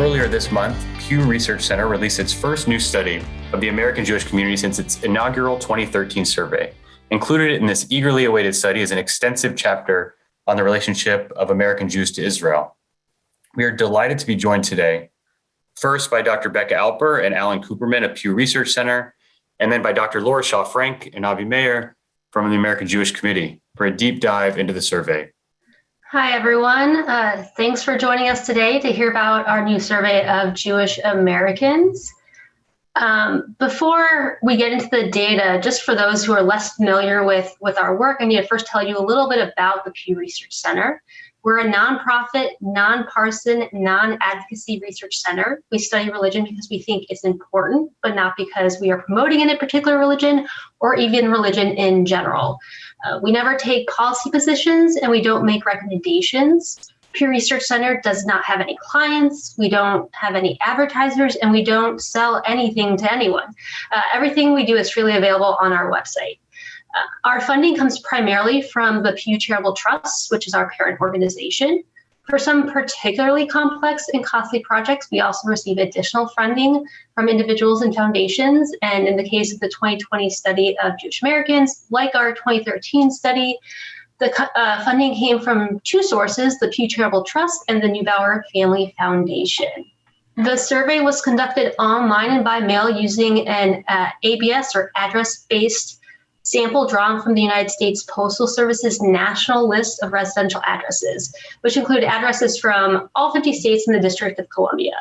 Earlier this month, Pew Research Center released its first new study of the American Jewish community since its inaugural 2013 survey. Included in this eagerly awaited study is an extensive chapter on the relationship of American Jews to Israel. We are delighted to be joined today, first by Dr. Becca Alper and Alan Cooperman of Pew Research Center, and then by Dr. Laura Shaw-Frank and Avi Meir from the American Jewish Committee for a deep dive into the survey. Hi, everyone. Thanks for joining us today to hear about our new survey of Jewish Americans. Before we get into the data, just for those who are less familiar with our work, I need to first tell you a little bit about the Pew Research Center. We're a nonprofit, nonpartisan, non-advocacy research center. We study religion because we think it's important, but not because we are promoting any particular religion or even religion in general. We never take policy positions and we don't make recommendations. Pew Research Center does not have any clients, we don't have any advertisers, and we don't sell anything to anyone. Everything we do is freely available on our website. Our funding comes primarily from the Pew Charitable Trust, which is our parent organization. For some particularly complex and costly projects, we also receive additional funding from individuals and foundations. And in the case of the 2020 study of Jewish Americans, like our 2013 study, the funding came from two sources, the Pew Charitable Trust and the Neubauer Family Foundation. The survey was conducted online and by mail using an ABS or address-based sample drawn from the United States Postal Service's national list of residential addresses, which include addresses from all 50 states in the District of Columbia.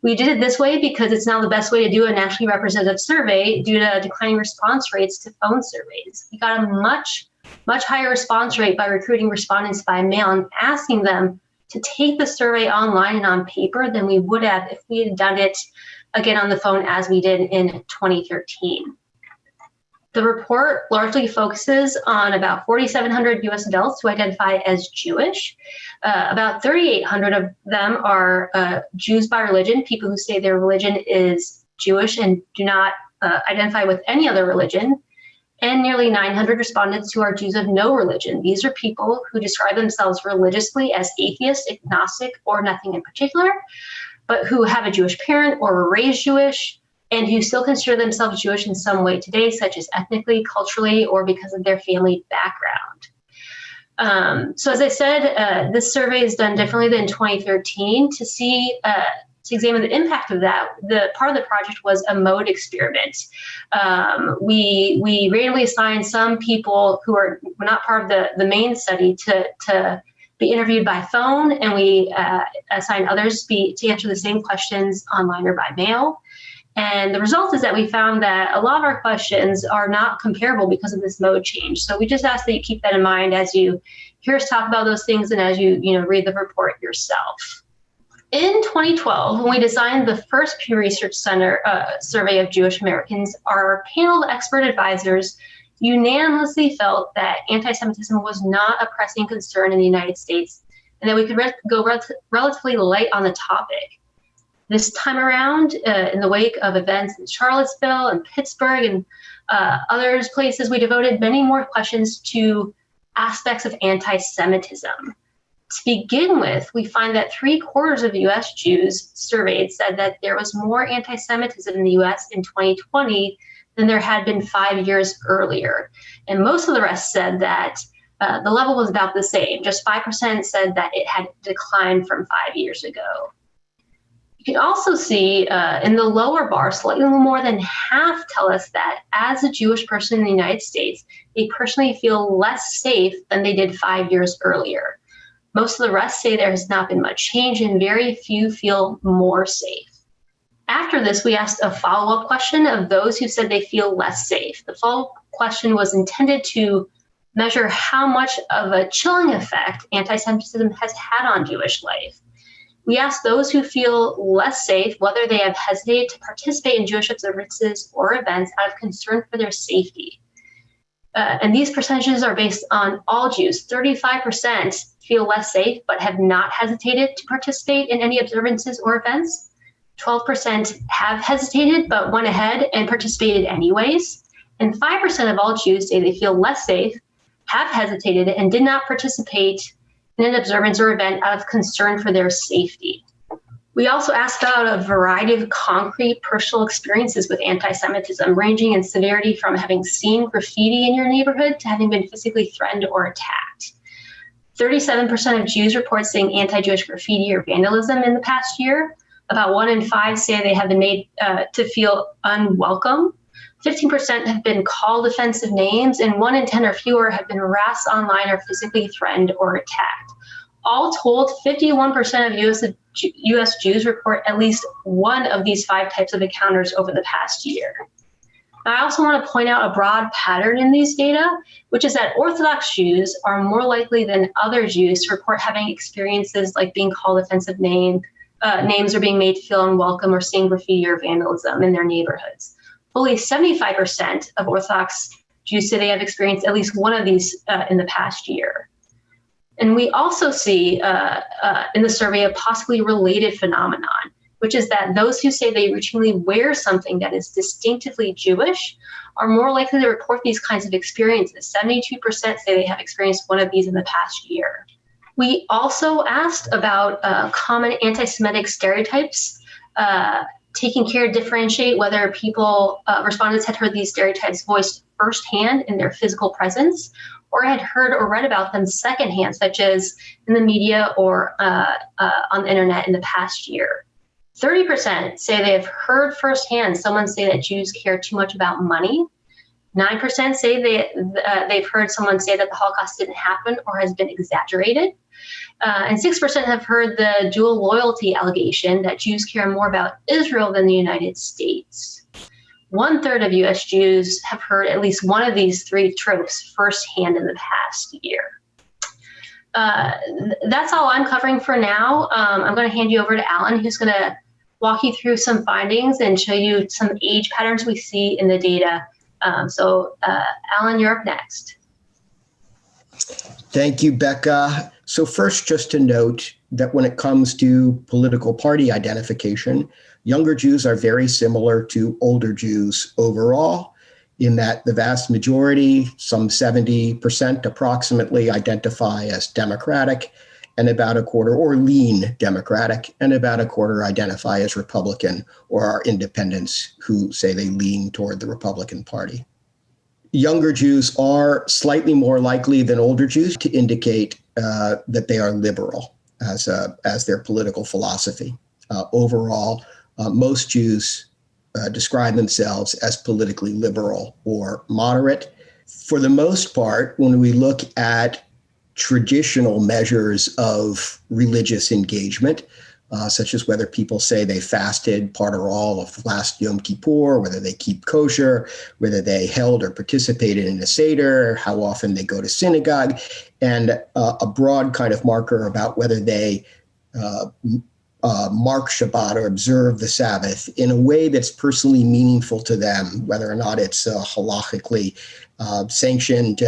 We did it this way because it's now the best way to do a nationally representative survey due to declining response rates to phone surveys. We got a much higher response rate by recruiting respondents by mail and asking them to take the survey online and on paper than we would have if we had done it again on the phone as we did in 2013. The report largely focuses on about 4,700 U.S. adults who identify as Jewish. About 3,800 of them are Jews by religion, people who say their religion is Jewish and do not identify with any other religion. And nearly 900 respondents who are Jews of no religion. These are people who describe themselves religiously as atheist, agnostic, or nothing in particular, but who have a Jewish parent or were raised Jewish, and who still consider themselves Jewish in some way today, such as ethnically, culturally, or because of their family background. So as I said, this survey is done differently than 2013 to examine the impact of that. The part of the project was a mode experiment. We randomly assigned some people who were not part of the main study to be interviewed by phone, and we assigned others to answer the same questions online or by mail. And the result is that we found that a lot of our questions are not comparable because of this mode change. So we just ask that you keep that in mind as you hear us talk about those things and as you read the report yourself. In 2012, when we designed the first Pew Research Center survey of Jewish Americans, our panel of expert advisors unanimously felt that anti-Semitism was not a pressing concern in the United States and that we could go relatively light on the topic. This time around, in the wake of events in Charlottesville and Pittsburgh and other places, we devoted many more questions to aspects of anti-Semitism. To begin with, we find that 3/4 of U.S. Jews surveyed said that there was more anti-Semitism in the U.S. in 2020 than there had been 5 years earlier. And most of the rest said that the level was about the same. Just 5% said that it had declined from 5 years ago. You can also see in the lower bar, slightly more than half tell us that as a Jewish person in the United States, they personally feel less safe than they did 5 years earlier. Most of the rest say there has not been much change and very few feel more safe. After this, we asked a follow-up question of those who said they feel less safe. The follow-up question was intended to measure how much of a chilling effect anti-Semitism has had on Jewish life. We asked those who feel less safe whether they have hesitated to participate in Jewish observances or events out of concern for their safety. And these percentages are based on all Jews. 35% feel less safe but have not hesitated to participate in any observances or events. 12% have hesitated but went ahead and participated anyways. And 5% of all Jews say they feel less safe, have hesitated, and did not participate in an observance or event out of concern for their safety. We also asked about a variety of concrete personal experiences with anti-Semitism, ranging in severity from having seen graffiti in your neighborhood to having been physically threatened or attacked. 37% of Jews report seeing anti-Jewish graffiti or vandalism in the past year. About 1 in 5 say they have been made to feel unwelcome. 15% have been called offensive names, and 1 in 10 or fewer have been harassed online or physically threatened or attacked. All told, 51% of U.S. Jews report at least one of these 5 types of encounters over the past year. I also want to point out a broad pattern in these data, which is that Orthodox Jews are more likely than other Jews to report having experiences like being called offensive names or being made to feel unwelcome or seeing graffiti or vandalism in their neighborhoods. Fully 75% of Orthodox Jews say they have experienced at least one of these in the past year. And we also see in the survey a possibly related phenomenon, which is that those who say they routinely wear something that is distinctively Jewish are more likely to report these kinds of experiences. 72% say they have experienced one of these in the past year. We also asked about common anti-Semitic stereotypes, taking care to differentiate whether respondents had heard these stereotypes voiced firsthand in their physical presence, or had heard or read about them secondhand, such as in the media or on the internet in the past year. 30% say they have heard firsthand someone say that Jews care too much about money. 9% say they've heard someone say that the Holocaust didn't happen or has been exaggerated. And 6% have heard the dual loyalty allegation that Jews care more about Israel than the United States. 1/3 of U.S. Jews have heard at least one of these 3 tropes firsthand in the past year. That's all I'm covering for now. I'm going to hand you over to Alan, who's going to walk you through some findings and show you some age patterns we see in the data. Alan, you're up next. Thank you, Becca. So first, just to note that when it comes to political party identification, younger Jews are very similar to older Jews overall, in that the vast majority, some 70% approximately, identify as Democratic, and about a quarter, or lean Democratic, and about a quarter identify as Republican or are independents who say they lean toward the Republican Party. Younger Jews are slightly more likely than older Jews to indicate that they are liberal as their political philosophy. Overall, most Jews describe themselves as politically liberal or moderate. For the most part, when we look at traditional measures of religious engagement, such as whether people say they fasted part or all of last Yom Kippur, whether they keep kosher, whether they held or participated in a Seder, how often they go to synagogue, and a broad kind of marker about whether they mark Shabbat or observe the Sabbath in a way that's personally meaningful to them, whether or not it's halachically sanctioned,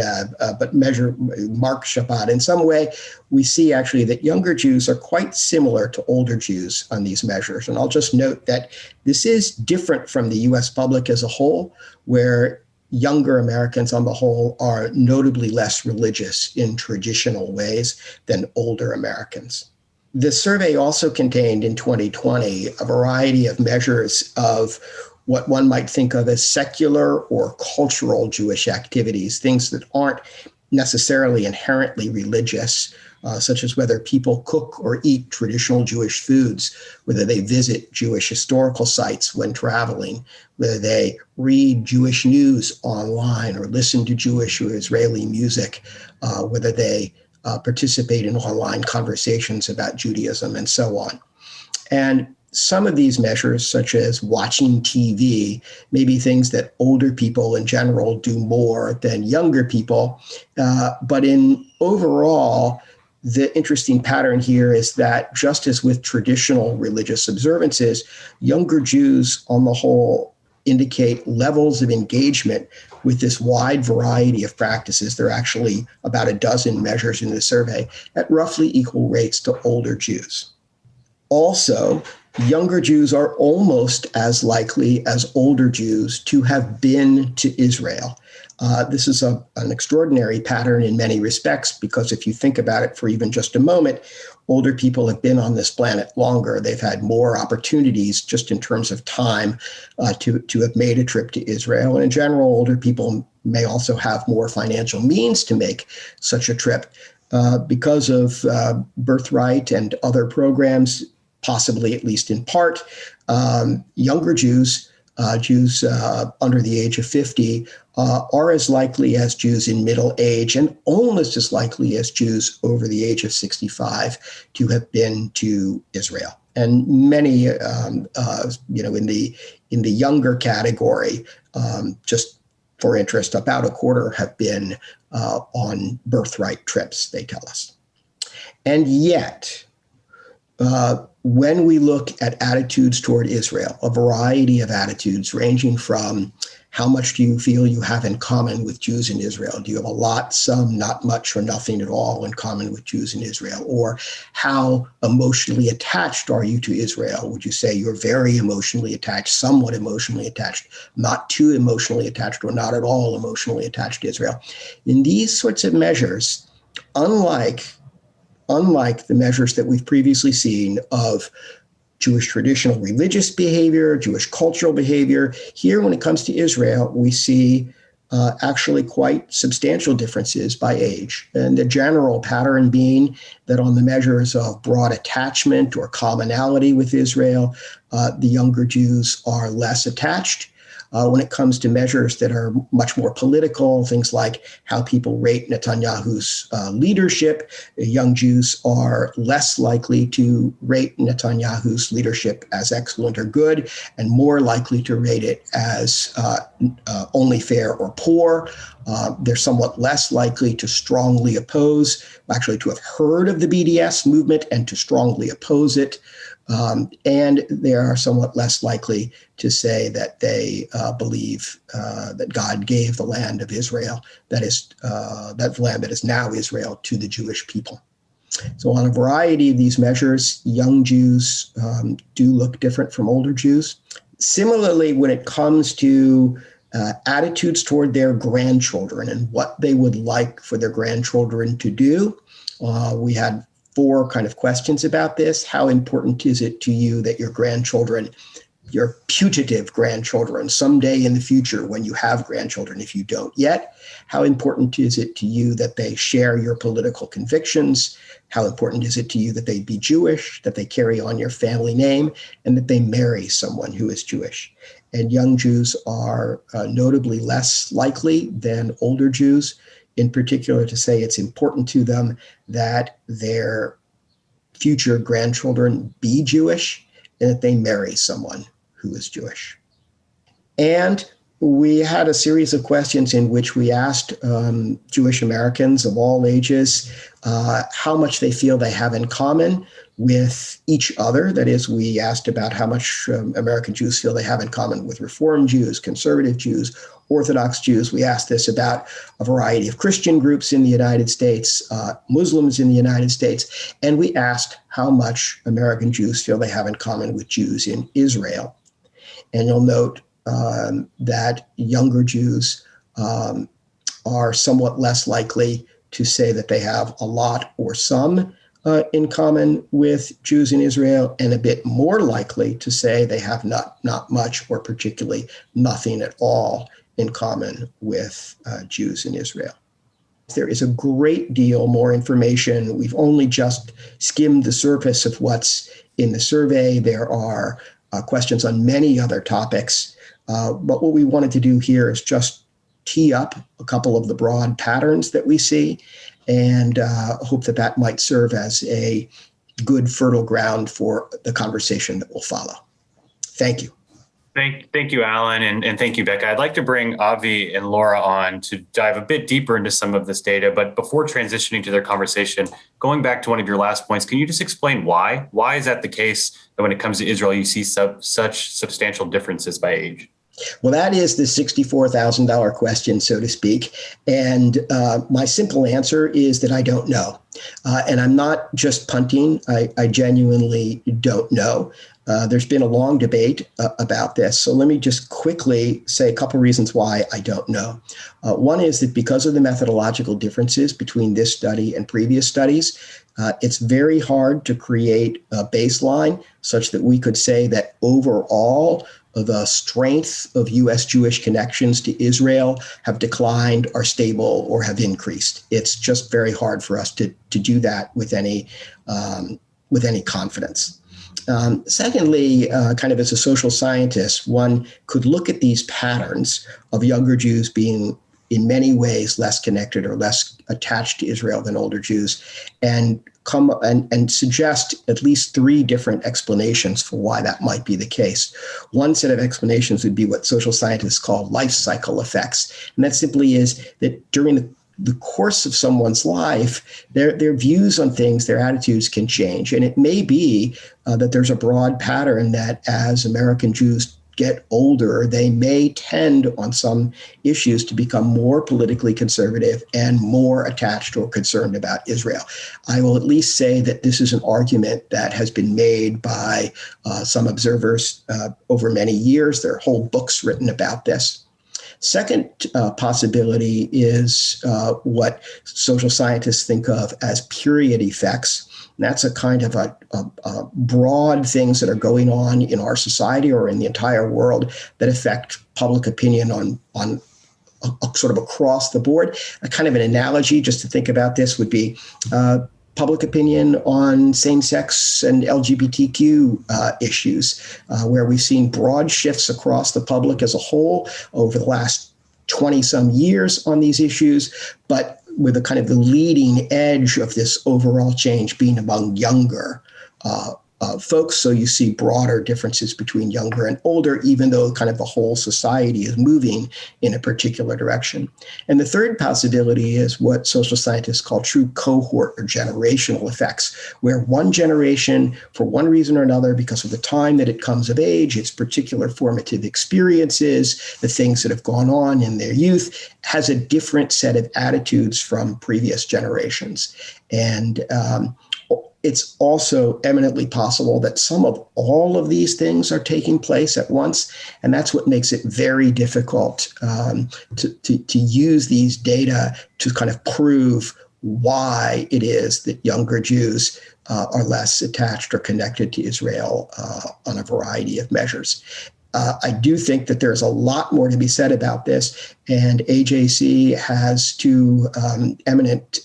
but mark Shabbat in some way. We see actually that younger Jews are quite similar to older Jews on these measures. And I'll just note that this is different from the US public as a whole, where younger Americans on the whole are notably less religious in traditional ways than older Americans. The survey also contained in 2020 a variety of measures of what one might think of as secular or cultural Jewish activities, things that aren't necessarily inherently religious, such as whether people cook or eat traditional Jewish foods, whether they visit Jewish historical sites when traveling, whether they read Jewish news online or listen to Jewish or Israeli music, whether they participate in online conversations about Judaism, and so on. And some of these measures, such as watching TV, may be things that older people in general do more than younger people. But in overall, the interesting pattern here is that just as with traditional religious observances, younger Jews on the whole indicate levels of engagement with this wide variety of practices. There are actually about a dozen measures in the survey at roughly equal rates to older Jews. Also, younger Jews are almost as likely as older Jews to have been to Israel. This is an extraordinary pattern in many respects, because if you think about it for even just a moment, older people have been on this planet longer. They've had more opportunities just in terms of time to have made a trip to Israel. And in general, older people may also have more financial means to make such a trip because of birthright and other programs, possibly at least in part. Younger Jews under the age of 50 are as likely as Jews in middle age, and almost as likely as Jews over the age of 65 to have been to Israel. And many, in the younger category, just for interest, about a quarter have been on birthright trips, they tell us. And yet, when we look at attitudes toward Israel, a variety of attitudes ranging from how much do you feel you have in common with Jews in Israel? Do you have a lot, some, not much, or nothing at all in common with Jews in Israel? Or how emotionally attached are you to Israel? Would you say you're very emotionally attached, somewhat emotionally attached, not too emotionally attached, or not at all emotionally attached to Israel? In these sorts of measures, unlike the measures that we've previously seen of Jewish traditional religious behavior, Jewish cultural behavior, here when it comes to Israel, we see actually quite substantial differences by age. And the general pattern being that on the measures of broad attachment or commonality with Israel, the younger Jews are less attached. When it comes to measures that are much more political, things like how people rate Netanyahu's leadership, young Jews are less likely to rate Netanyahu's leadership as excellent or good, and more likely to rate it as only fair or poor. They're somewhat less likely to strongly oppose, actually to have heard of the BDS movement and to strongly oppose it. And they are somewhat less likely to say that they believe that God gave the land of Israel, that land that is now Israel, to the Jewish people. So on a variety of these measures, young Jews do look different from older Jews. Similarly, when it comes to attitudes toward their grandchildren and what they would like for their grandchildren to do, we had 4 kind of questions about this. How important is it to you that your grandchildren, your putative grandchildren, someday in the future when you have grandchildren, if you don't yet, how important is it to you that they share your political convictions? How important is it to you that they be Jewish, that they carry on your family name, and that they marry someone who is Jewish? And young Jews are notably less likely than older Jews, in particular, to say it's important to them that their future grandchildren be Jewish and that they marry someone who is Jewish. And we had a series of questions in which we asked Jewish Americans of all ages how much they feel they have in common with each other. That is, we asked about how much American Jews feel they have in common with Reform Jews, conservative Jews, Orthodox Jews. We asked this about a variety of Christian groups in the United States, Muslims in the United States, and we asked how much American Jews feel they have in common with Jews in Israel. And you'll note that younger Jews are somewhat less likely to say that they have a lot or some in common with Jews in Israel, and a bit more likely to say they have not much or particularly nothing at all in common with Jews in Israel. There is a great deal more information. We've only just skimmed the surface of what's in the survey. There are questions on many other topics. But what we wanted to do here is just tee up a couple of the broad patterns that we see, and hope that might serve as a good fertile ground for the conversation that will follow. Thank you. Thank you, Alan, and thank you, Becca. I'd like to bring Avi and Laura on to dive a bit deeper into some of this data, but before transitioning to their conversation, going back to one of your last points, can you just explain why? Why is that the case that when it comes to Israel, you see such substantial differences by age? Well, that is the $64,000 question, so to speak. And my simple answer is that I don't know. And I'm not just punting. I genuinely don't know. There's been a long debate about this. So let me just quickly say a couple reasons why I don't know. One is that because of the methodological differences between this study and previous studies, it's very hard to create a baseline such that we could say that overall, the strength of U.S. Jewish connections to Israel have declined, are stable, or have increased. It's just very hard for us to do that with any confidence. Secondly, kind of as a social scientist, one could look at these patterns of younger Jews being in many ways less connected or less attached to Israel than older Jews, and come and suggest at least three different explanations for why that might be the case. One set of explanations would be what social scientists call life cycle effects. And that simply is that during the course of someone's life, their views on things, their attitudes can change. And it may be that there's a broad pattern that as American Jews get older, they may tend on some issues to become more politically conservative and more attached or concerned about Israel. I will at least say that this is an argument that has been made by some observers over many years. There are whole books written about this. Second possibility is what social scientists think of as period effects. And that's a kind of a broad things that are going on in our society or in the entire world that affect public opinion on sort of across the board. A kind of an analogy just to think about this would be public opinion on same-sex and LGBTQ issues, where we've seen broad shifts across the public as a whole over the last 20-some years on these issues, but with a kind of the leading edge of this overall change being among younger folks. So you see broader differences between younger and older, even though kind of the whole society is moving in a particular direction. And the third possibility is what social scientists call true cohort or generational effects, where one generation, for one reason or another, because of the time that it comes of age, its particular formative experiences, the things that have gone on in their youth, has a different set of attitudes from previous generations. And it's also eminently possible that some of all of these things are taking place at once. And that's what makes it very difficult to use these data to kind of prove why it is that younger Jews are less attached or connected to Israel on a variety of measures. I do think that there's a lot more to be said about this, and AJC has two eminent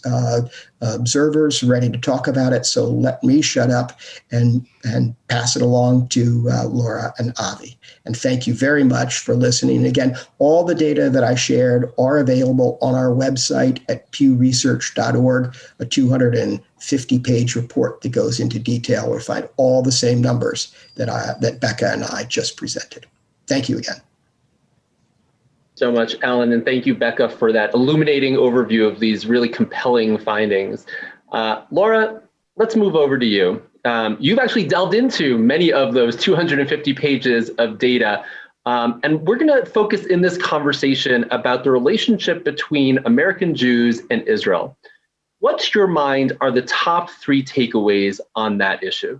observers ready to talk about it. So let me shut up and pass it along to Laura and Avi. And thank you very much for listening. And again, all the data that I shared are available on our website at pewresearch.org, a 250-page report that goes into detail. We'll find all the same numbers that Becca and I just presented. Thank you again. So much, Alan, and thank you, Becca, for that illuminating overview of these really compelling findings. Laura, let's move over to you. You've actually delved into many of those 250 pages of data, and we're going to focus in this conversation about the relationship between American Jews and Israel. What, to your mind, are the top three takeaways on that issue?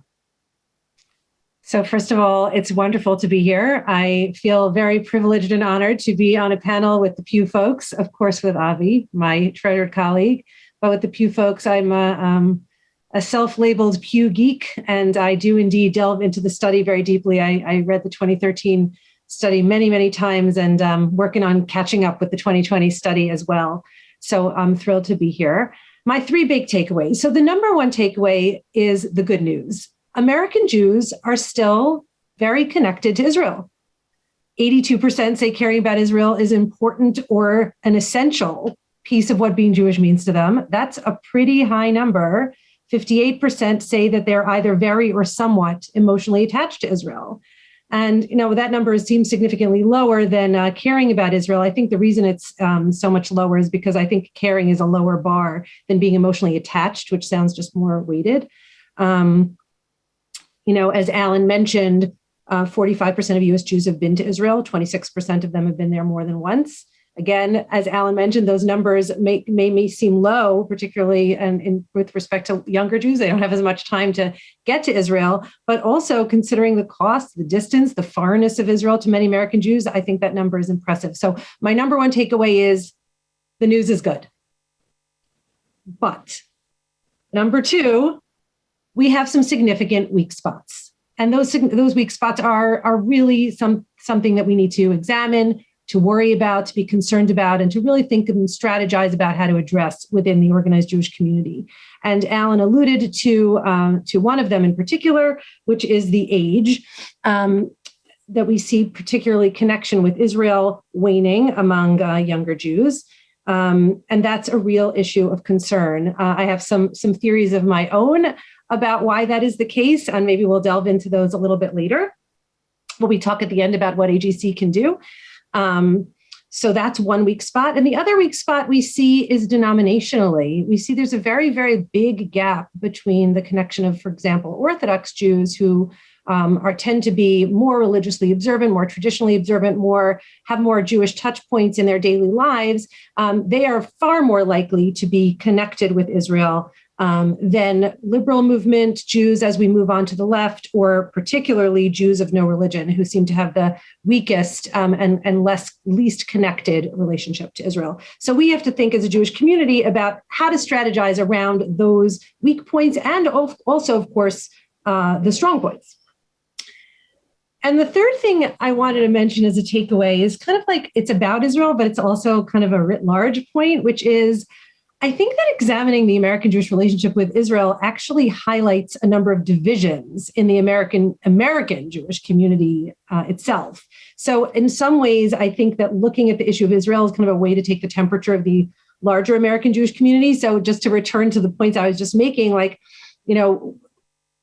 So first of all, it's wonderful to be here. I feel very privileged and honored to be on a panel with the Pew folks, of course, with Avi, my treasured colleague, but with the Pew folks, I'm a self-labeled Pew geek, and I do indeed delve into the study very deeply. I read the 2013 study many, many times, and working on catching up with the 2020 study as well. So I'm thrilled to be here. My three big takeaways. So the number one takeaway is the good news. American Jews are still very connected to Israel. 82% say caring about Israel is important or an essential piece of what being Jewish means to them. That's a pretty high number. 58% say that they're either very or somewhat emotionally attached to Israel. And, that number seems significantly lower than caring about Israel. I think the reason it's so much lower is because I think caring is a lower bar than being emotionally attached, which sounds just more weighted. As Alan mentioned, 45% of US Jews have been to Israel. 26% of them have been there more than once. Again, as Alan mentioned, those numbers may seem low, particularly with respect to younger Jews. They don't have as much time to get to Israel, but also considering the cost, the distance, the foreignness of Israel to many American Jews, I think that number is impressive. So my number one takeaway is the news is good. But number two, we have some significant weak spots. And those weak spots are really something that we need to examine, to worry about, to be concerned about, and to really think and strategize about how to address within the organized Jewish community. And Alan alluded to one of them in particular, which is the age that we see, particularly connection with Israel waning among younger Jews. And that's a real issue of concern. I have some theories of my own about why that is the case, and maybe we'll delve into those a little bit later. When we talk at the end about what AJC can do. So that's one weak spot. And the other weak spot we see is denominationally. We see there's a very, very big gap between the connection of, for example, Orthodox Jews who tend to be more religiously observant, more traditionally observant, have more Jewish touch points in their daily lives. They are far more likely to be connected with Israel than liberal movement Jews as we move on to the left, or particularly Jews of no religion, who seem to have the weakest and least connected relationship to Israel. So we have to think as a Jewish community about how to strategize around those weak points and also, of course, the strong points. And the third thing I wanted to mention as a takeaway is kind of like it's about Israel, but it's also kind of a writ large point, which is I think that examining the American Jewish relationship with Israel actually highlights a number of divisions in the American Jewish community itself. So in some ways, I think that looking at the issue of Israel is kind of a way to take the temperature of the larger American Jewish community. So just to return to the points I was just making,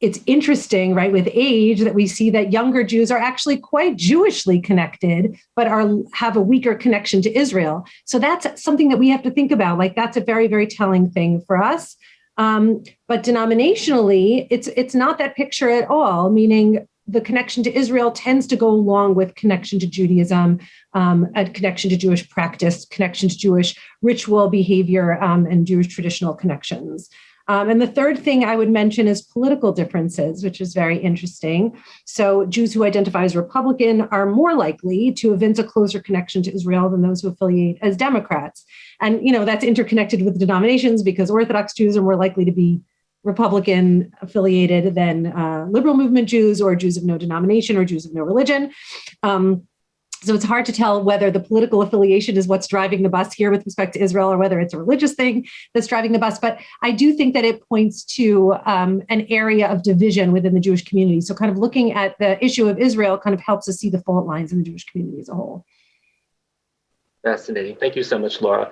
it's interesting, right, with age that we see that younger Jews are actually quite Jewishly connected, but have a weaker connection to Israel. So that's something that we have to think about. Like that's a very, very telling thing for us. But denominationally, it's not that picture at all, meaning the connection to Israel tends to go along with connection to Judaism, a connection to Jewish practice, connection to Jewish ritual behavior, and Jewish traditional connections. And the third thing I would mention is political differences, which is very interesting. So Jews who identify as Republican are more likely to evince a closer connection to Israel than those who affiliate as Democrats. And, that's interconnected with denominations because Orthodox Jews are more likely to be Republican affiliated than liberal movement Jews or Jews of no denomination or Jews of no religion. So it's hard to tell whether the political affiliation is what's driving the bus here with respect to Israel or whether it's a religious thing that's driving the bus. But I do think that it points to an area of division within the Jewish community. So kind of looking at the issue of Israel kind of helps us see the fault lines in the Jewish community as a whole. Fascinating. Thank you so much, Laura.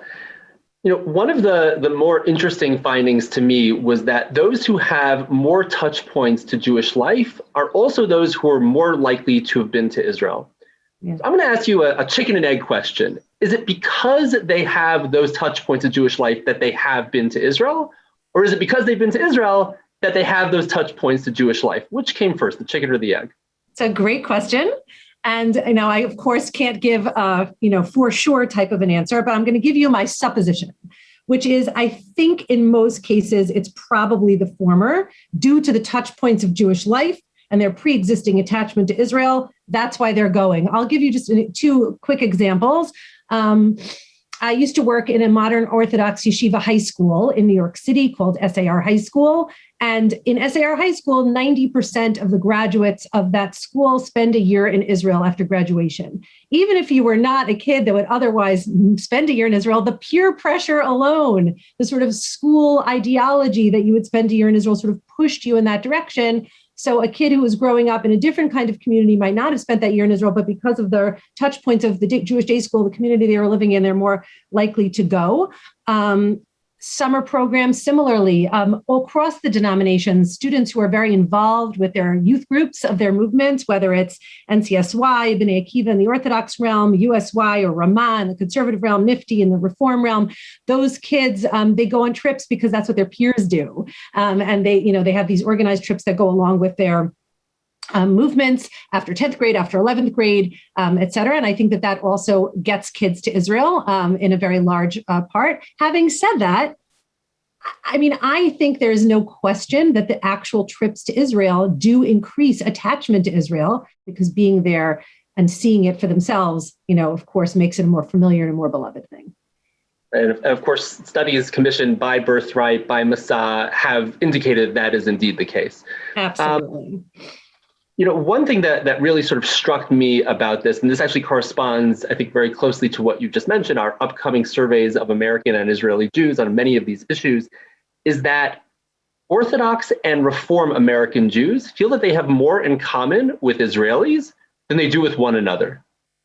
One of the more interesting findings to me was that those who have more touch points to Jewish life are also those who are more likely to have been to Israel. Yeah. I'm going to ask you a chicken and egg question. Is it because they have those touch points of Jewish life that they have been to Israel? Or is it because they've been to Israel that they have those touch points to Jewish life? Which came first, the chicken or the egg? It's a great question. And I, of course, can't give for sure type of an answer, but I'm going to give you my supposition, which is I think in most cases, it's probably the former due to the touch points of Jewish life and their pre-existing attachment to Israel. That's why they're going. I'll give you just two quick examples. I used to work in a modern Orthodox yeshiva high school in New York City called SAR High School. And in SAR High School, 90% of the graduates of that school spend a year in Israel after graduation. Even if you were not a kid that would otherwise spend a year in Israel, the peer pressure alone, the sort of school ideology that you would spend a year in Israel sort of pushed you in that direction. So a kid who was growing up in a different kind of community might not have spent that year in Israel, but because of their touch points of the Jewish day school, the community they were living in, they're more likely to go. Summer programs, similarly, all across the denominations, students who are very involved with their youth groups of their movements, whether it's NCSY, B'nai Akiva in the Orthodox realm, USY or Ramah in the conservative realm, Nifty in the reform realm, those kids, they go on trips because that's what their peers do. And they have these organized trips that go along with their movements after 10th grade, after 11th grade, et cetera. And I think that that also gets kids to Israel in a very large part. Having said that, I mean, I think there is no question that the actual trips to Israel do increase attachment to Israel, because being there and seeing it for themselves, of course, makes it a more familiar and more beloved thing. And of course, studies commissioned by Birthright, by Massa, have indicated that is indeed the case. Absolutely. One thing that really sort of struck me about this, and this actually corresponds, I think, very closely to what you just mentioned, our upcoming surveys of American and Israeli Jews on many of these issues, is that Orthodox and Reform American Jews feel that they have more in common with Israelis than they do with one another.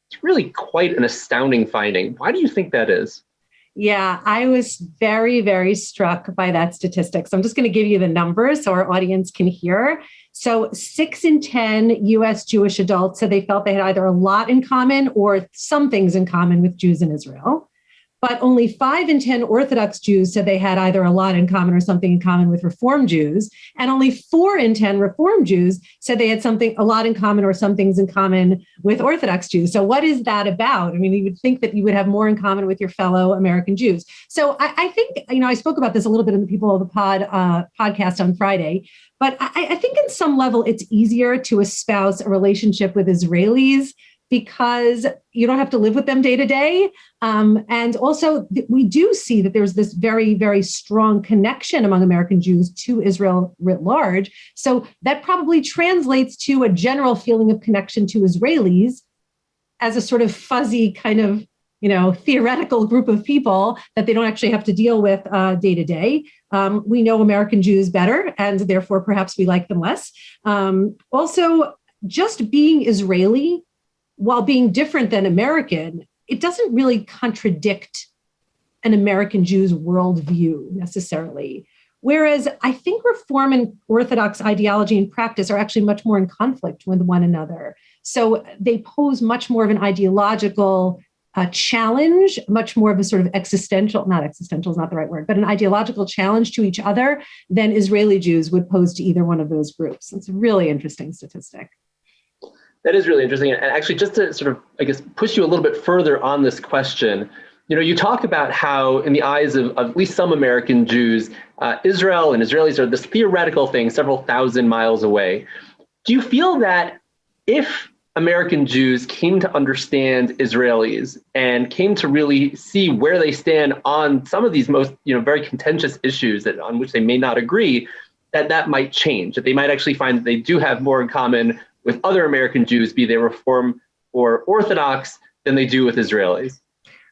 It's really quite an astounding finding. Why do you think that is? Yeah, I was very, very struck by that statistic. So I'm just going to give you the numbers so our audience can hear. So 6 in 10 US Jewish adults said they felt they had either a lot in common or some things in common with Jews in Israel. But only 5 in 10 Orthodox Jews said they had either a lot in common or something in common with Reform Jews. And only 4 in 10 Reform Jews said they had a lot in common or some things in common with Orthodox Jews. So what is that about? I mean, you would think that you would have more in common with your fellow American Jews. So I think, I spoke about this a little bit in the People of the Pod podcast on Friday, but I think in some level it's easier to espouse a relationship with Israelis because you don't have to live with them day to day. And also we do see that there's this very, very strong connection among American Jews to Israel writ large. So that probably translates to a general feeling of connection to Israelis as a sort of fuzzy kind of, theoretical group of people that they don't actually have to deal with day to day. We know American Jews better, and therefore perhaps we like them less. Also, just being Israeli, while being different than American, it doesn't really contradict an American Jew's worldview necessarily. Whereas I think Reform and Orthodox ideology and practice are actually much more in conflict with one another. So they pose much more of an ideological challenge, much more of a sort of not existential is not the right word, but an ideological challenge to each other than Israeli Jews would pose to either one of those groups. It's a really interesting statistic. That is really interesting. And actually, just to sort of, push you a little bit further on this question, you talk about how in the eyes of at least some American Jews, Israel and Israelis are this theoretical thing several thousand miles away. Do you feel that if American Jews came to understand Israelis and came to really see where they stand on some of these most, very contentious issues on which they may not agree, that might change, that they might actually find that they do have more in common with other American Jews, be they Reform or Orthodox, than they do with Israelis?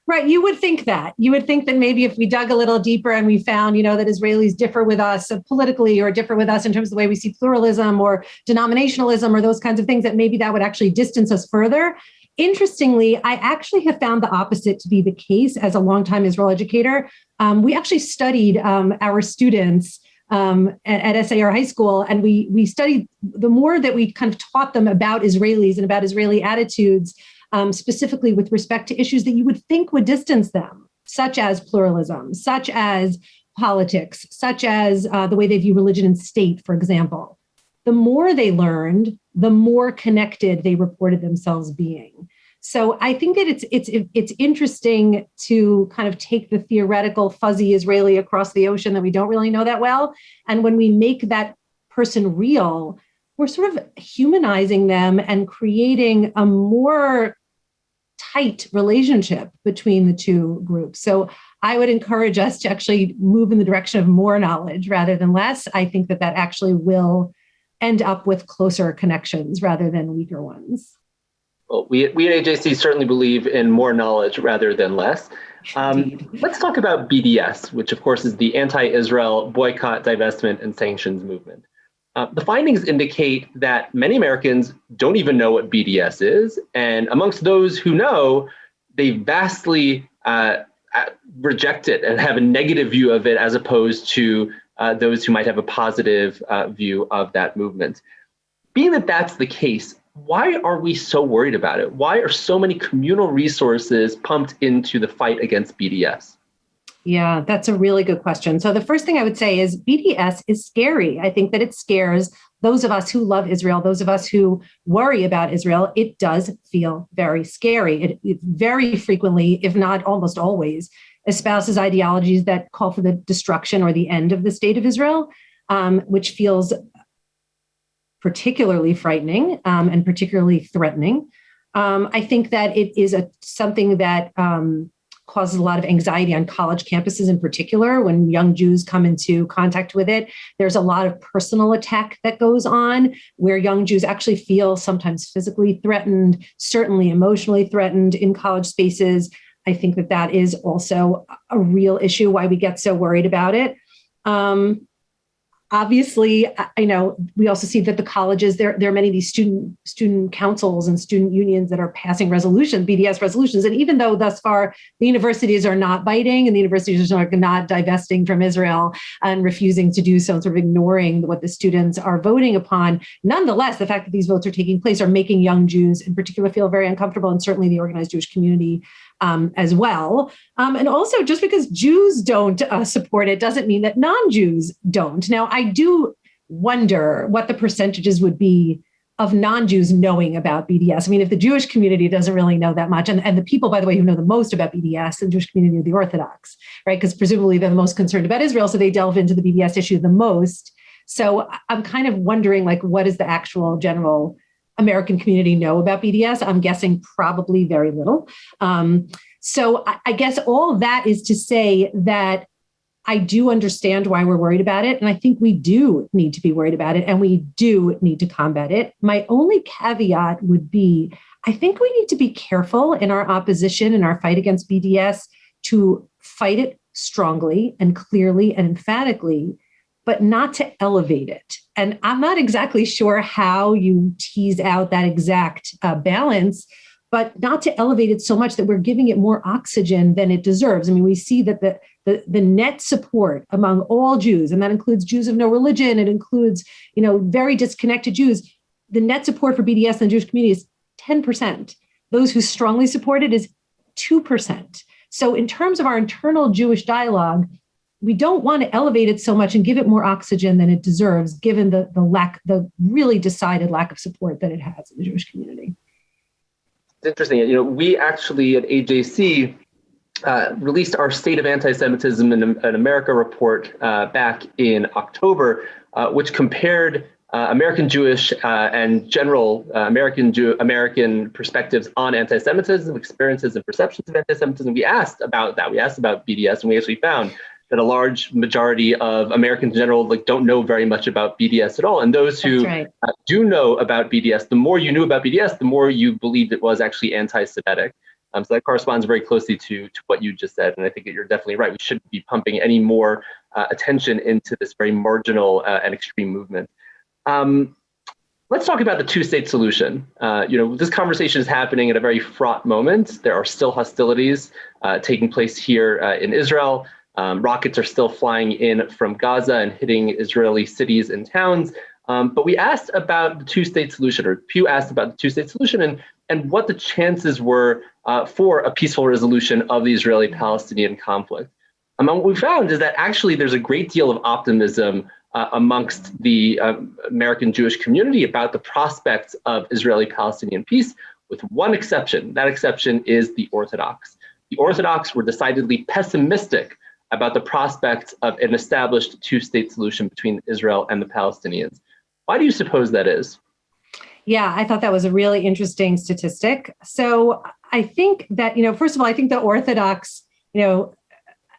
Right. You would think that. You would think that maybe if we dug a little deeper and we found, that Israelis differ with us politically or differ with us in terms of the way we see pluralism or denominationalism or those kinds of things, that maybe that would actually distance us further. Interestingly, I actually have found the opposite to be the case as a longtime Israel educator. We actually studied our students at SAR High School, and we studied the more that we kind of taught them about Israelis and about Israeli attitudes, specifically with respect to issues that you would think would distance them, such as pluralism, such as politics, such as the way they view religion and state, for example. The more they learned, the more connected they reported themselves being. So I think that it's interesting to kind of take the theoretical fuzzy Israeli across the ocean that we don't really know that well. And when we make that person real, we're sort of humanizing them and creating a more tight relationship between the two groups. So I would encourage us to actually move in the direction of more knowledge rather than less. I think that actually will end up with closer connections rather than weaker ones. Well, we at AJC certainly believe in more knowledge rather than less. Let's talk about BDS, which of course is the anti-Israel boycott, divestment, and sanctions movement. The findings indicate that many Americans don't even know what BDS is. And amongst those who know, they vastly reject it and have a negative view of it as opposed to those who might have a positive view of that movement. Being that that's the case, why are we so worried about it? Why are so many communal resources pumped into the fight against BDS? Yeah, that's a really good question. So the first thing I would say is BDS is scary. I think that it scares those of us who love Israel, those of us who worry about Israel. It does feel very scary. It very frequently, if not almost always, espouses ideologies that call for the destruction or the end of the state of Israel, which feels particularly frightening and particularly threatening. I think that it is something that causes a lot of anxiety on college campuses in particular. When young Jews come into contact with it, there's a lot of personal attack that goes on where young Jews actually feel sometimes physically threatened, certainly emotionally threatened in college spaces. I think that that is also a real issue, why we get so worried about it. Obviously, I know we also see that the colleges, there are many of these student councils and student unions that are passing resolutions, BDS resolutions. And even though thus far the universities are not biting and the universities are not divesting from Israel and refusing to do so, sort of ignoring what the students are voting upon, nonetheless, the fact that these votes are taking place are making young Jews in particular feel very uncomfortable, and certainly the organized Jewish community as well. And also, just because Jews don't support it doesn't mean that non-Jews don't. Now, I do wonder what the percentages would be of non-Jews knowing about BDS. I mean, if the Jewish community doesn't really know that much, and the people, by the way, who know the most about BDS in the Jewish community are the Orthodox, right? Because presumably they're the most concerned about Israel, so they delve into the BDS issue the most. So I'm kind of wondering, like, what is the actual general American community know about BDS? I'm guessing probably very little. So I guess all that is to say that I do understand why we're worried about it. And I think we do need to be worried about it, and we do need to combat it. My only caveat would be, I think we need to be careful in our opposition and our fight against BDS to fight it strongly and clearly and emphatically, but not to elevate it. And I'm not exactly sure how you tease out that exact balance, but not to elevate it so much that we're giving it more oxygen than it deserves. I mean, we see that the net support among all Jews, and that includes Jews of no religion, it includes, very disconnected Jews, the net support for BDS in the Jewish community is 10%. Those who strongly support it is 2%. So in terms of our internal Jewish dialogue, we don't want to elevate it so much and give it more oxygen than it deserves, given the really decided lack of support that it has in the Jewish community. It's interesting. We actually at AJC released our State of Anti-Semitism in America report back in October, which compared American Jewish and general American perspectives on anti-Semitism, experiences and perceptions of anti-Semitism. We asked about that. We asked about BDS, and we actually found that a large majority of Americans in general don't know very much about BDS at all. And those who do know about BDS, the more you knew about BDS, the more you believed it was actually anti-Semitic. So that corresponds very closely to what you just said. And I think that you're definitely right. We shouldn't be pumping any more attention into this very marginal and extreme movement. Let's talk about the two-state solution. This conversation is happening at a very fraught moment. There are still hostilities taking place here in Israel. Rockets are still flying in from Gaza and hitting Israeli cities and towns. But we asked about the two-state solution, or Pew asked about the two-state solution and what the chances were for a peaceful resolution of the Israeli-Palestinian conflict. What we found is that actually there's a great deal of optimism amongst the American Jewish community about the prospects of Israeli-Palestinian peace, with one exception. That exception is the Orthodox. The Orthodox were decidedly pessimistic about the prospects of an established two-state solution between Israel and the Palestinians. Why do you suppose that is? Yeah, I thought that was a really interesting statistic. So I think that, first of all, I think the Orthodox,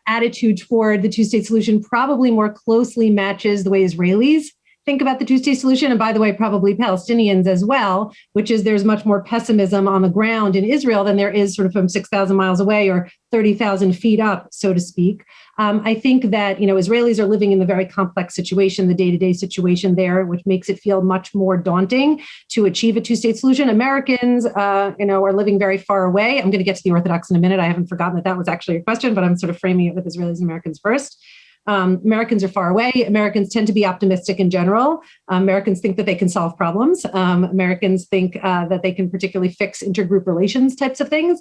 attitude toward the two-state solution probably more closely matches the way Israelis think about the two-state solution, and by the way, probably Palestinians as well, which is there's much more pessimism on the ground in Israel than there is sort of from 6,000 miles away or 30,000 feet up, so to speak. I think that, Israelis are living in the very complex situation, the day-to-day situation there, which makes it feel much more daunting to achieve a two-state solution. Americans, are living very far away. I'm going to get to the Orthodox in a minute. I haven't forgotten that was actually a question, but I'm sort of framing it with Israelis and Americans first. Americans are far away. Americans tend to be optimistic in general. Americans think that they can solve problems. Americans think that they can particularly fix intergroup relations types of things.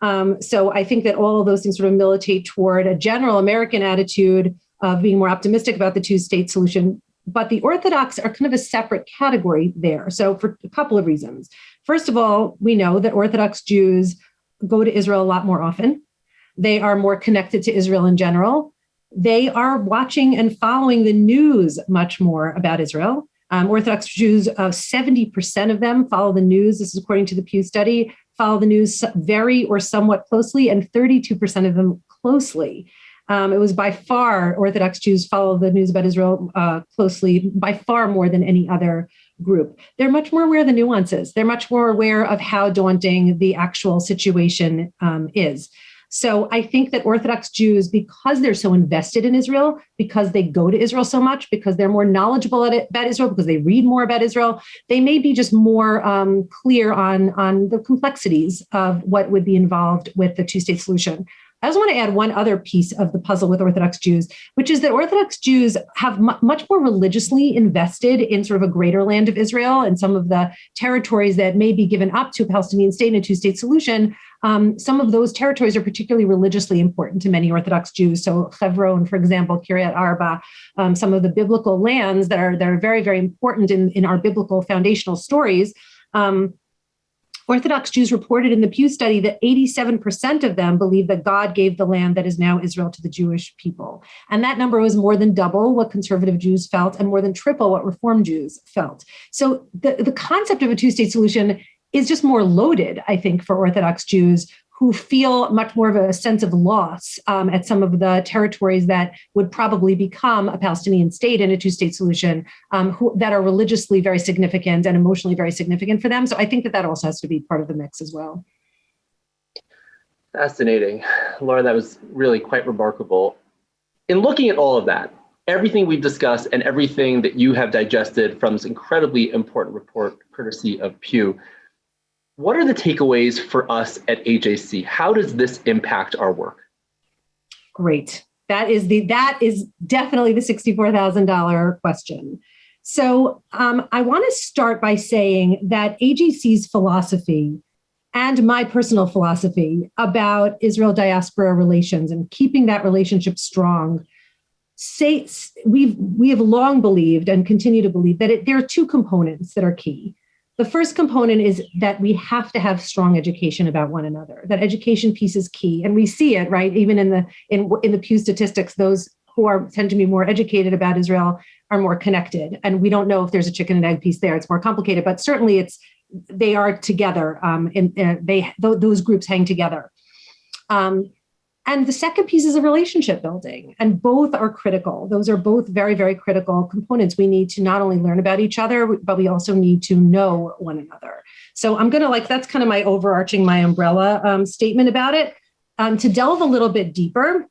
So I think that all of those things sort of militate toward a general American attitude of being more optimistic about the two-state solution. But the Orthodox are kind of a separate category there. So for a couple of reasons. First of all, we know that Orthodox Jews go to Israel a lot more often. They are more connected to Israel in general. They are watching and following the news much more about Israel. Orthodox Jews, 70% of them follow the news. This is according to the Pew study, follow the news very or somewhat closely, and 32% of them closely. It was by far, Orthodox Jews follow the news about Israel closely, by far more than any other group. They're much more aware of the nuances. They're much more aware of how daunting the actual situation is. So I think that Orthodox Jews, because they're so invested in Israel, because they go to Israel so much, because they're more knowledgeable about Israel, because they read more about Israel, they may be just more clear on the complexities of what would be involved with the two-state solution. I also want to add one other piece of the puzzle with Orthodox Jews, which is that Orthodox Jews have much more religiously invested in sort of a greater land of Israel and some of the territories that may be given up to a Palestinian state and a two-state solution. Some of those territories are particularly religiously important to many Orthodox Jews. So Hebron, for example, Kiryat Arba, some of the biblical lands that are very, very important in our biblical foundational stories. Orthodox Jews reported in the Pew study that 87% of them believe that God gave the land that is now Israel to the Jewish people. And that number was more than double what conservative Jews felt and more than triple what Reform Jews felt. So the concept of a two-state solution is just more loaded, I think, for Orthodox Jews who feel much more of a sense of loss at some of the territories that would probably become a Palestinian state and a two-state solution that are religiously very significant and emotionally very significant for them. So I think that also has to be part of the mix as well. Fascinating. Laura, that was really quite remarkable. In looking at all of that, everything we've discussed and everything that you have digested from this incredibly important report, courtesy of Pew, what are the takeaways for us at AJC? How does this impact our work? Great. That is definitely the $64,000 question. So I want to start by saying that AJC's philosophy and my personal philosophy about Israel diaspora relations and keeping that relationship strong, we have long believed and continue to believe that there are two components that are key. The first component is that we have to have strong education about one another. That education piece is key, and we see it, right? Even in the Pew statistics, those who tend to be more educated about Israel are more connected. And we don't know if there's a chicken and egg piece there. It's more complicated, but certainly they are together. Those groups hang together. And the second piece is a relationship building, and both are critical. Those are both very, very critical components. We need to not only learn about each other, but we also need to know one another. So I'm going to that's kind of my overarching, my umbrella statement about it. To delve a little bit deeper,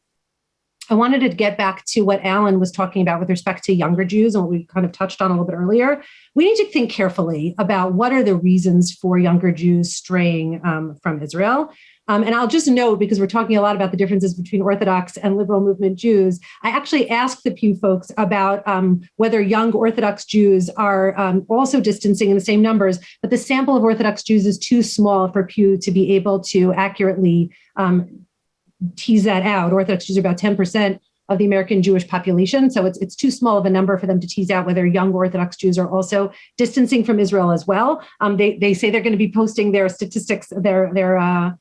I wanted to get back to what Alan was talking about with respect to younger Jews and what we kind of touched on a little bit earlier. We need to think carefully about what are the reasons for younger Jews straying from Israel. And I'll just note, because we're talking a lot about the differences between Orthodox and liberal movement Jews, I actually asked the Pew folks about whether young Orthodox Jews are also distancing in the same numbers, but the sample of Orthodox Jews is too small for Pew to be able to accurately tease that out. Orthodox Jews are about 10% of the American Jewish population, so it's too small of a number for them to tease out whether young Orthodox Jews are also distancing from Israel as well. They say they're going to be posting their statistics, their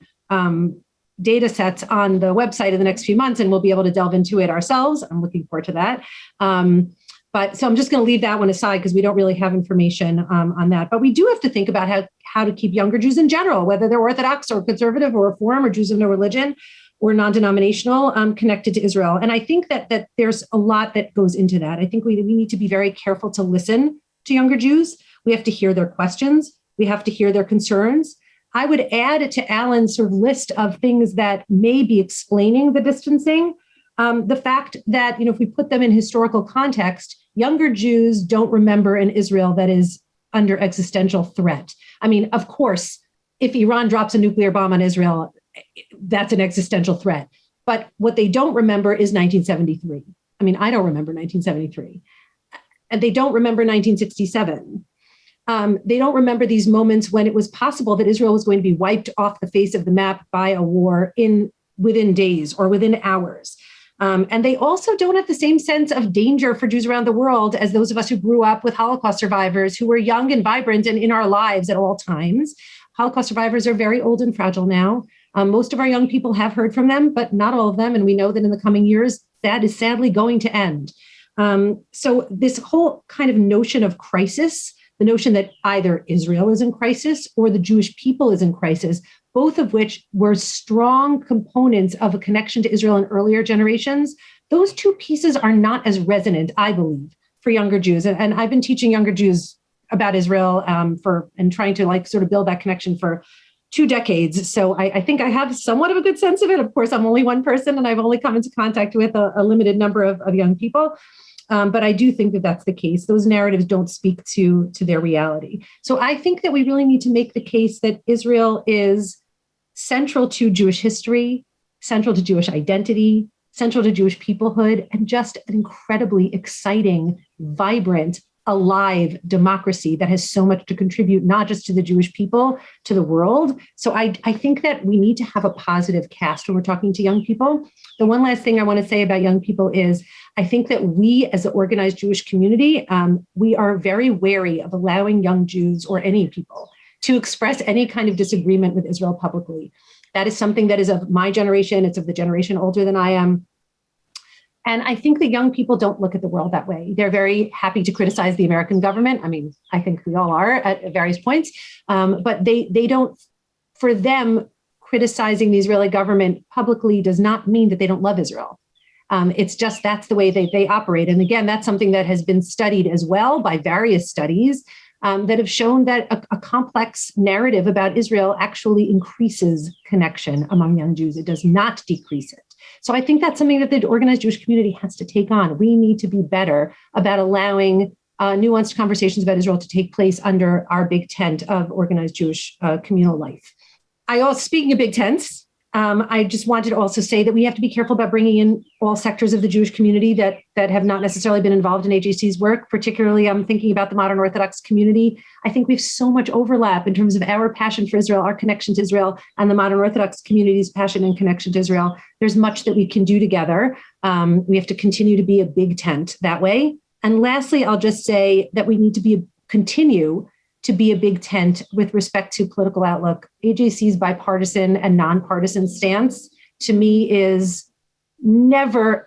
data sets on the website in the next few months, and we'll be able to delve into it ourselves. I'm looking forward to that. But so I'm just going to leave that one aside because we don't really have information on that. But we do have to think about how to keep younger Jews in general, whether they're Orthodox or conservative or Reform or Jews of no religion or non-denominational, connected to Israel. And I think that there's a lot that goes into that. I think we need to be very careful to listen to younger Jews. We have to hear their questions. We have to hear their concerns. I would add to Alan's sort of list of things that may be explaining the distancing, the fact that, if we put them in historical context, younger Jews don't remember an Israel that is under existential threat. I mean, of course, if Iran drops a nuclear bomb on Israel, that's an existential threat. But what they don't remember is 1973. I mean, I don't remember 1973. And they don't remember 1967. They don't remember these moments when it was possible that Israel was going to be wiped off the face of the map by a war within days or within hours. And they also don't have the same sense of danger for Jews around the world as those of us who grew up with Holocaust survivors who were young and vibrant and in our lives at all times. Holocaust survivors are very old and fragile now. Most of our young people have heard from them, but not all of them. And we know that in the coming years, that is sadly going to end. So this whole kind of notion of crisis, the notion that either Israel is in crisis or the Jewish people is in crisis, both of which were strong components of a connection to Israel in earlier generations, those two pieces are not as resonant, I believe, for younger Jews. And I've been teaching younger Jews about Israel and trying to sort of build that connection for 2 decades. So I think I have somewhat of a good sense of it. Of course, I'm only one person and I've only come into contact with a limited number of young people. But I do think that that's the case. Those narratives don't speak to their reality. So I think that we really need to make the case that Israel is central to Jewish history, central to Jewish identity, central to Jewish peoplehood, and just an incredibly exciting, vibrant, alive democracy that has so much to contribute, not just to the Jewish people, to the world. So I think that we need to have a positive cast when we're talking to young people. The one last thing I want to say about young people is I think that we, as the organized Jewish community, we are very wary of allowing young Jews or any people to express any kind of disagreement with Israel publicly. That is something that is of my generation. It's of the generation older than I am. And I think that young people don't look at the world that way. They're very happy to criticize the American government. I mean, I think we all are at various points, but they don't, for them, criticizing the Israeli government publicly does not mean that they don't love Israel. It's just that's the way they operate. And again, that's something that has been studied as well by various studies that have shown that a complex narrative about Israel actually increases connection among young Jews. It does not decrease it. So I think that's something that the organized Jewish community has to take on. We need to be better about allowing nuanced conversations about Israel to take place under our big tent of organized Jewish communal life. Speaking of big tents, I just wanted to also say that we have to be careful about bringing in all sectors of the Jewish community that have not necessarily been involved in AJC's work. Particularly, I'm thinking about the modern Orthodox community. I think we have so much overlap in terms of our passion for Israel, our connection to Israel, and the modern Orthodox community's passion and connection to Israel. There's much that we can do together. We have to continue to be a big tent that way. And lastly, I'll just say that we need to continue to be a big tent with respect to political outlook. AJC's bipartisan and nonpartisan stance, to me, has never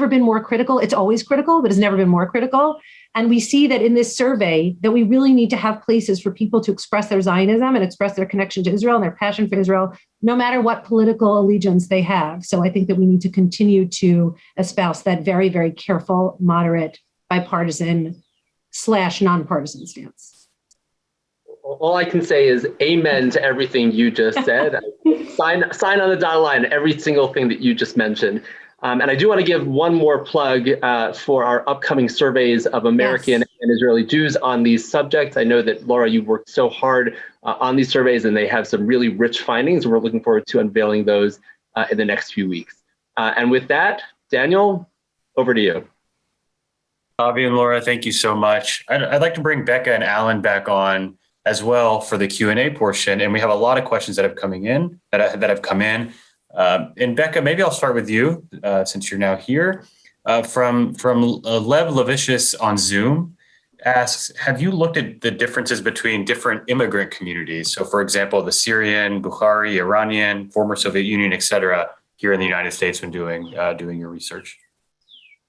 been more critical. It's always critical, but it's never been more critical. And we see that in this survey that we really need to have places for people to express their Zionism and express their connection to Israel and their passion for Israel, no matter what political allegiance they have. So I think that we need to continue to espouse that very, very careful, moderate, bipartisan / nonpartisan stance. All I can say is amen to everything you just said. Sign on the dotted line, every single thing that you just mentioned. And I do want to give one more plug for our upcoming surveys of American and Israeli Jews on these subjects. I know that, Laura, you've worked so hard on these surveys and they have some really rich findings. We're looking forward to unveiling those in the next few weeks. And with that, Daniel, over to you. Avi and Laura, thank you so much. I'd like to bring Becca and Alan back on as well for the Q&A portion. And we have a lot of questions that have come in. And Becca, maybe I'll start with you since you're now here. From Lev Levicius on Zoom asks, have you looked at the differences between different immigrant communities? So for example, the Syrian, Bukhari, Iranian, former Soviet Union, et cetera, here in the United States when doing your research?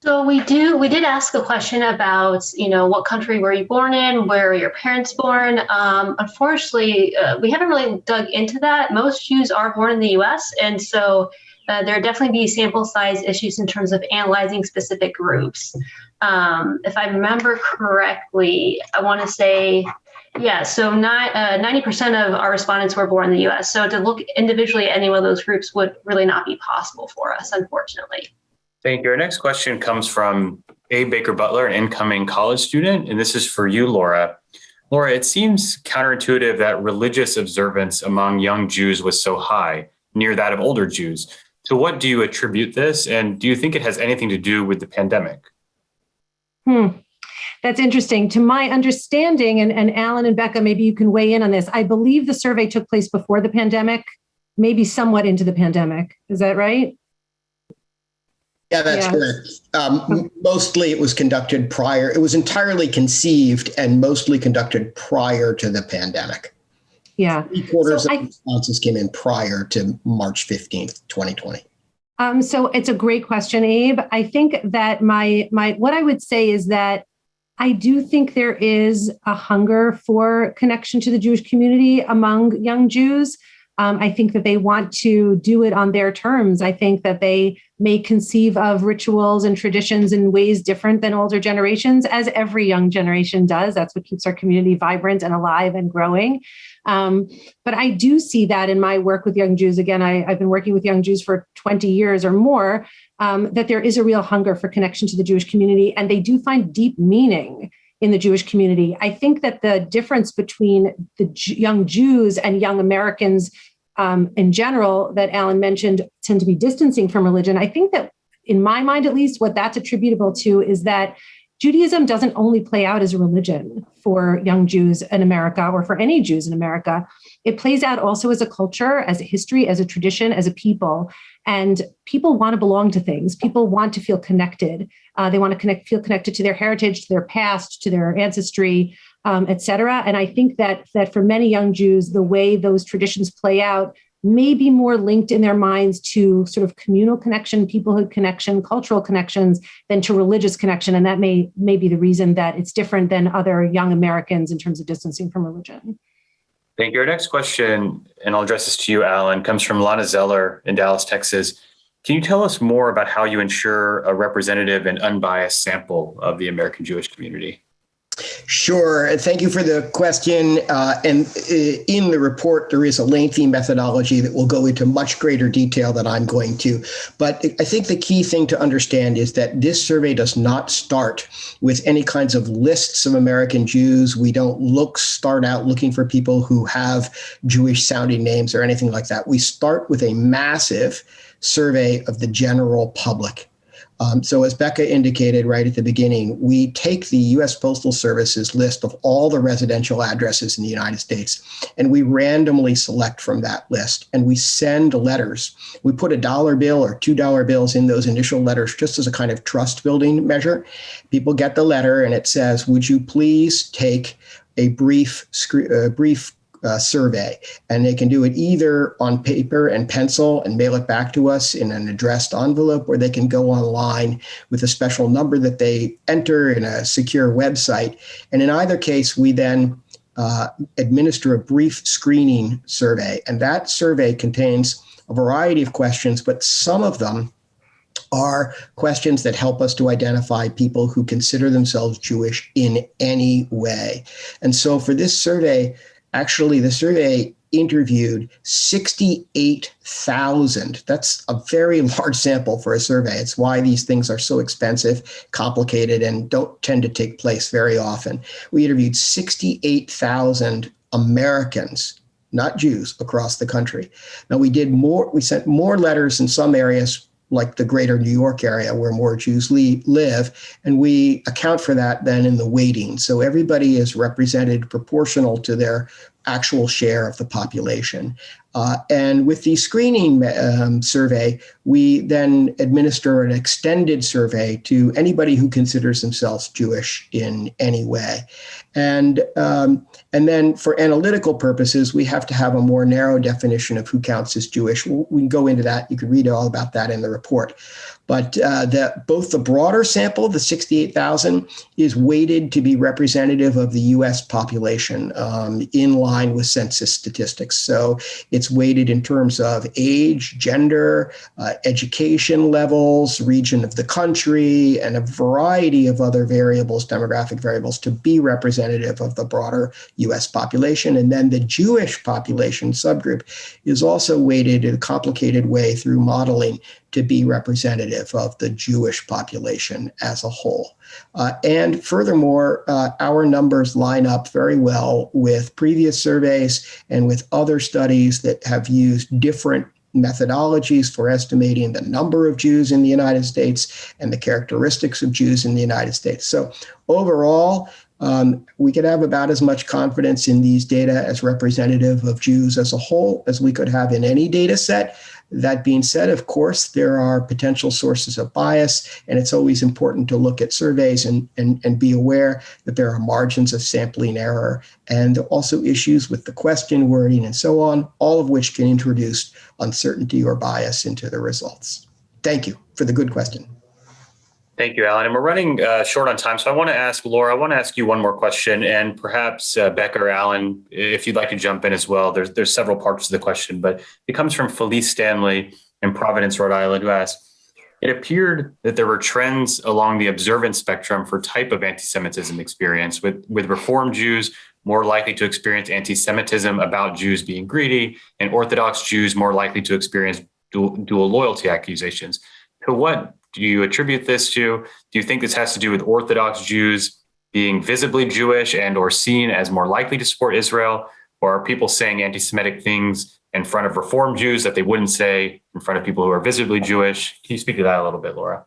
So we did ask a question about, what country were you born in? Where were your parents born? Unfortunately, we haven't really dug into that. Most Jews are born in the U.S. And so there definitely be sample size issues in terms of analyzing specific groups. If I remember correctly, I want to say, so 90% of our respondents were born in the U.S. So to look individually at any one of those groups would really not be possible for us, unfortunately. Thank you. Our next question comes from A. Baker Butler, an incoming college student, and this is for you, Laura. Laura, it seems counterintuitive that religious observance among young Jews was so high, near that of older Jews. To what do you attribute this, and do you think it has anything to do with the pandemic? That's interesting. To my understanding, and Alan and Becca, maybe you can weigh in on this. I believe the survey took place before the pandemic, maybe somewhat into the pandemic. Is that right? Yeah, that's correct. Mostly it was conducted prior. It was entirely conceived and mostly conducted prior to the pandemic. Yeah. 3/4 of the responses came in prior to March 15th, 2020. So it's a great question, Abe. I think that my what I would say is that I do think there is a hunger for connection to the Jewish community among young Jews. I think that they want to do it on their terms. I think that they may conceive of rituals and traditions in ways different than older generations, as every young generation does. That's what keeps our community vibrant and alive and growing. But I do see that in my work with young Jews. Again, I've been working with young Jews for 20 years or more, that there is a real hunger for connection to the Jewish community, and they do find deep meaning in the Jewish community. I think that the difference between the young Jews and young Americans in general that Alan mentioned tend to be distancing from religion. I think that, in my mind at least, what that's attributable to is that Judaism doesn't only play out as a religion for young Jews in America or for any Jews in America. It plays out also as a culture, as a history, as a tradition, as a people. And people want to belong to things. People want to feel connected. They want to feel connected to their heritage, to their past, to their ancestry, et cetera. And I think that for many young Jews, the way those traditions play out may be more linked in their minds to sort of communal connection, peoplehood connection, cultural connections than to religious connection. And that may be the reason that it's different than other young Americans in terms of distancing from religion. Thank you. Our next question, and I'll address this to you, Alan, comes from Lana Zeller in Dallas, Texas. Can you tell us more about how you ensure a representative and unbiased sample of the American Jewish community? Sure. Thank you for the question. And in the report, there is a lengthy methodology that will go into much greater detail than I'm going to. But I think the key thing to understand is that this survey does not start with any kinds of lists of American Jews. We don't start out looking for people who have Jewish sounding names or anything like that. We start with a massive survey of the general public. So as Becca indicated right at the beginning, we take the U.S. Postal Service's list of all the residential addresses in the United States, and we randomly select from that list, and we send letters. We put a $1 bill or $2 bills in those initial letters just as a kind of trust building measure. People get the letter, and it says, would you please take a brief survey, and they can do it either on paper and pencil and mail it back to us in an addressed envelope, or they can go online with a special number that they enter in a secure website. And in either case, we then administer a brief screening survey. And that survey contains a variety of questions, but some of them are questions that help us to identify people who consider themselves Jewish in any way. And so for this survey, actually, the survey interviewed 68,000. That's a very large sample for a survey. It's why these things are so expensive, complicated, and don't tend to take place very often. We interviewed 68,000 Americans, not Jews, across the country. Now, we sent more letters in some areas, like the greater New York area where more Jews live, and we account for that then in the weighting. So everybody is represented proportional to their actual share of the population. And with the screening survey, we then administer an extended survey to anybody who considers themselves Jewish in any way. And then for analytical purposes, we have to have a more narrow definition of who counts as Jewish. We can go into that. You can read all about that in the report. But both the broader sample, the 68,000, is weighted to be representative of the U.S. population in line with census statistics. So it's weighted in terms of age, gender, education levels, region of the country, and a variety of other variables, demographic variables, to be representative of the broader U.S. population. And then the Jewish population subgroup is also weighted in a complicated way through modeling to be representative of the Jewish population as a whole. And furthermore, our numbers line up very well with previous surveys and with other studies that have used different methodologies for estimating the number of Jews in the United States and the characteristics of Jews in the United States. So overall, we could have about as much confidence in these data as representative of Jews as a whole as we could have in any data set. That being said, of course, there are potential sources of bias, and it's always important to look at surveys and be aware that there are margins of sampling error and also issues with the question wording and so on, all of which can introduce uncertainty or bias into the results. Thank you for the good question. Thank you, Alan. And we're running short on time. So I want to ask Laura, I want to ask you one more question, and perhaps Becca or Alan, if you'd like to jump in as well. There's several parts to the question, but it comes from Felice Stanley in Providence, Rhode Island, who asked, it appeared that there were trends along the observance spectrum for type of anti-Semitism experience, with Reform Jews more likely to experience anti-Semitism about Jews being greedy, and Orthodox Jews more likely to experience dual loyalty accusations. To what do you attribute this to? Do you think this has to do with Orthodox Jews being visibly Jewish and or seen as more likely to support Israel? Or are people saying anti-Semitic things in front of Reform Jews that they wouldn't say in front of people who are visibly Jewish? Can you speak to that a little bit, Laura?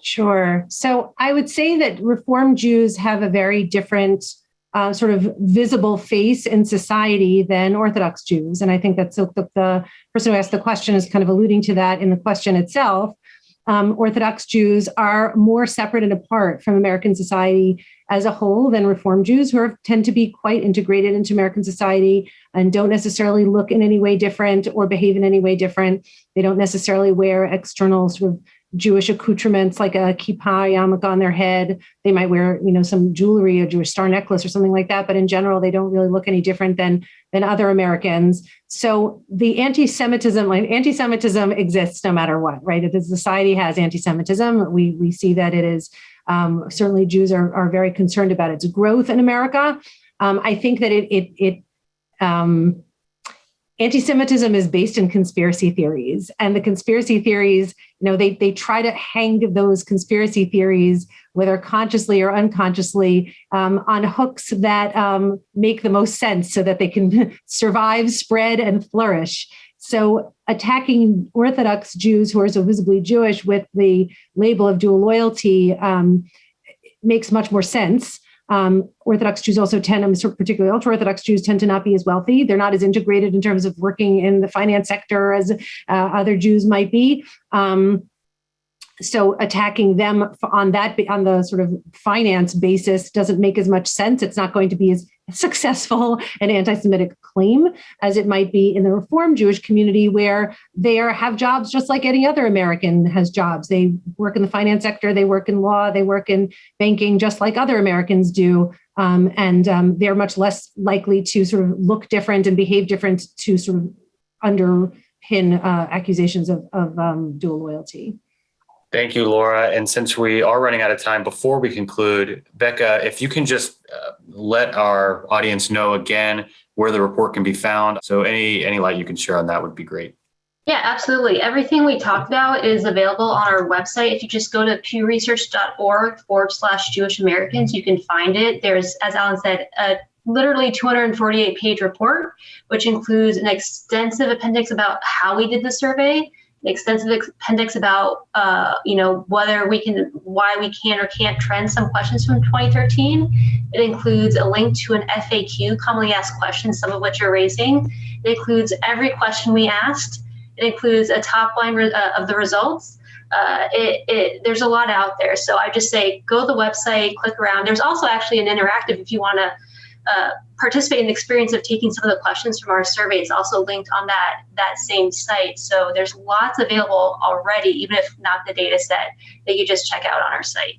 Sure. So I would say that Reform Jews have a very different sort of visible face in society than Orthodox Jews. And I think that's the person who asked the question is kind of alluding to that in the question itself. Orthodox Jews are more separate and apart from American society as a whole than Reform Jews, who tend to be quite integrated into American society and don't necessarily look in any way different or behave in any way different. They don't necessarily wear external sort of Jewish accoutrements like a kippah, yarmulke on their head. They might wear, some jewelry, a Jewish star necklace or something like that. But in general, they don't really look any different than other Americans. So the anti-Semitism exists no matter what, right? The society has anti-Semitism. We see that it is certainly Jews are very concerned about its growth in America. I think that anti-Semitism is based in conspiracy theories, and the conspiracy theories, they try to hang those conspiracy theories, whether consciously or unconsciously, on hooks that make the most sense so that they can survive, spread, and flourish. So attacking Orthodox Jews who are so visibly Jewish with the label of dual loyalty makes much more sense. Orthodox Jews also particularly ultra-Orthodox Jews tend to not be as wealthy. They're not as integrated in terms of working in the finance sector as other Jews might be. So attacking them on the sort of finance basis doesn't make as much sense. It's not going to be as successful an anti-Semitic claim as it might be in the Reform Jewish community, where they have jobs just like any other American has jobs. They work in the finance sector, they work in law, they work in banking, just like other Americans do. And they're much less likely to sort of look different and behave different to sort of underpin accusations of dual loyalty. Thank you, Laura. And since we are running out of time, before we conclude, Becca, if you can just let our audience know again where the report can be found. So any light you can share on that would be great. Yeah, absolutely. Everything we talked about is available on our website. If you just go to pewresearch.org/Jewish Americans, you can find it. There's, as Alan said, a literally 248-page report, which includes an extensive appendix about how we did the survey, an extensive appendix about, why we can or can't trend some questions from 2013. It includes a link to an FAQ, commonly asked questions, some of which you're raising. It includes every question we asked. It includes a top line of the results. There's a lot out there. So I just say, go to the website, click around. There's also actually an interactive if you want to participate in the experience of taking some of the questions from our survey. It's also linked on that same site. So there's lots available already, even if not the data set, that you just check out on our site.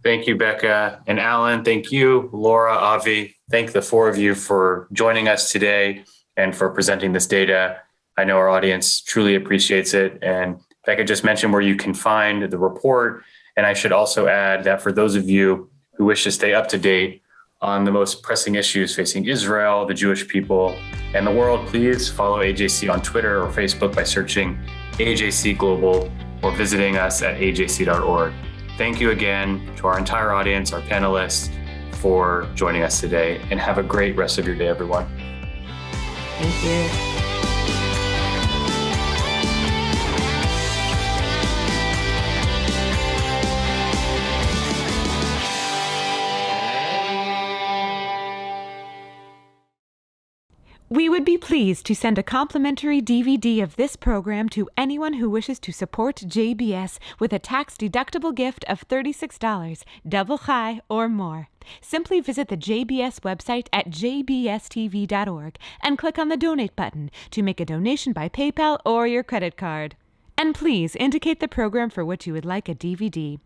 Thank you, Becca and Alan. Thank you, Laura, Avi. Thank the four of you for joining us today and for presenting this data. I know our audience truly appreciates it. And Becca just mentioned where you can find the report. And I should also add that for those of you who wish to stay up to date on the most pressing issues facing Israel, the Jewish people, and the world, please follow AJC on Twitter or Facebook by searching AJC Global or visiting us at ajc.org. Thank you again to our entire audience, our panelists, for joining us today, and have a great rest of your day, everyone. Thank you. We would be pleased to send a complimentary DVD of this program to anyone who wishes to support JBS with a tax-deductible gift of $36, double high or more. Simply visit the JBS website at jbstv.org and click on the Donate button to make a donation by PayPal or your credit card. And please indicate the program for which you would like a DVD.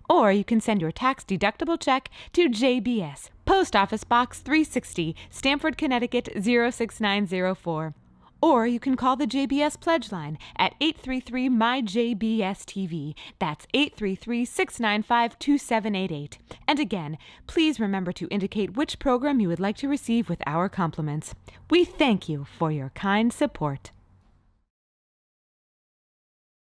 Or you can send your tax-deductible check to JBS, Post Office Box 360, Stamford, Connecticut 06904. Or you can call the JBS Pledge Line at 833-MY-JBS-TV. That's 833-695-2788. And again, please remember to indicate which program you would like to receive with our compliments. We thank you for your kind support.